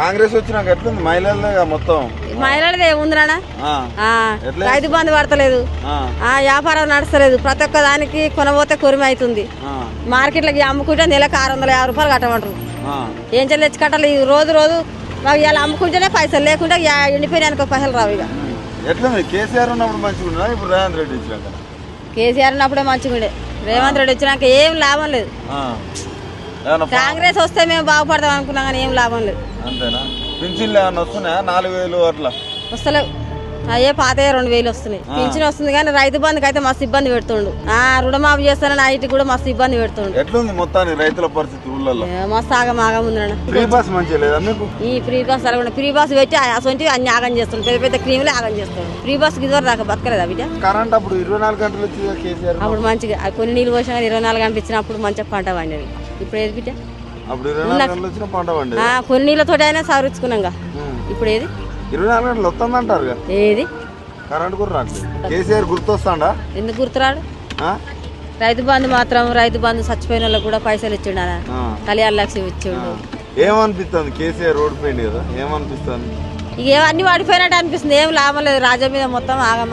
కాంగ్రెస్ వచ్చినాక ఎట్లుంది మహిళలే మొత్తం? మహిళలది ఏముందిరా, రైతు బంధు పడతలేదు, వ్యాపారం నడుస్తలేదు, ప్రతి ఒక్క దానికి కొనబోతే కొరిమి అవుతుంది. మార్కెట్లకి అమ్ముకుంటే నెలకు 650 రూపాయలు కట్టమంటారు. ఏం చెల్లి తెచ్చి కట్టాలి? రోజు రోజు ఇలా అమ్ముకుంటేనే పైసలు, లేకుంటే ఎండిపోయినానికి పైసలు రావు. ఇక ఎట్లుంది? కేసీఆర్ ఉన్నప్పుడు మంచిగా ఇప్పుడు రేవంత్ రెడ్డి వచ్చినాక? కేసీఆర్ ఉన్నప్పుడే మంచిగా ఉండే, రేవంత్ రెడ్డి వచ్చినాక ఏం లాభం లేదు. కాంగ్రెస్ వస్తే మేము బాగుపడతాం అనుకున్నాం కానీ ఏం లాభం లేదు. అంతేనా? పింఛన్లు ఏమన్నా వస్తున్నాయా? 4000 అట్లా వస్తలేవు. అయ్యే పాత 2000 వస్తున్నాయి. పింఛన్ వస్తుంది కానీ రైతు బంధుకి అయితే మస్తు ఇబ్బంది పెడుతుండు. రుణమాఫీ చేస్తానని ఐటీ కూడా మస్తు ఇబ్బంది పెడుతుండు. ఎట్లుంది మొత్తానికి రైతుల పరిస్థితి ఊళ్ళల్లో? మస్తు ఆగం ఉందన్న. ఫ్రీ బస్ మంచిగా లేదా మీకు? ఈ ఫ్రీ బస్ అలా ఫ్రీ బస్ పెట్టి అసలు అన్ని ఆగం చేస్తాడు, పెద్ద పెద్ద క్రీములే ఆగం చేస్తాడు. ఫ్రీ బస్ ఇదివరకు దాకా బతకలేదా బిడ్డ? కరెంట్ అప్పుడు 24 గంటలు వచ్చింది కేసీఆర్. అప్పుడు మంచిగా కొన్ని నీళ్ళు పోసినా 24 గంటలు ఇచ్చినప్పుడు మంచిగా పంట పండేది. ఇప్పుడు ఏది బిడ్డ? అప్పుడు 24 గంటలు వచ్చిన పంట పండేది. కొన్ని నీళ్ళతో అయినా సవరించుకున్నాగా. ఇప్పుడు ఏది? 24 గంటలు వస్తుందంటారు. ఏది కరెంట్ కూడా రావట్లేదు. కేసీఆర్ గుర్తొస్తాడా? ఎందుకు గుర్తురాడు? రైతు బంధు మాత్రం, రైతు బంధు చచ్చిపోయిన వాళ్ళకి కూడా పైసలు ఇచ్చిండు, కళ్యాణ లక్ష్యం ఇచ్చిండు. ఏమనిపిస్తుంది? కేసీఆర్ రోడ్ పోయింది కదా, ఏమనిపిస్తుంది? ఇక అన్ని వాడిపోయినట్టు అనిపిస్తుంది. ఏం లాభం లేదు, రాజ్యం మీద మొత్తం ఆగం.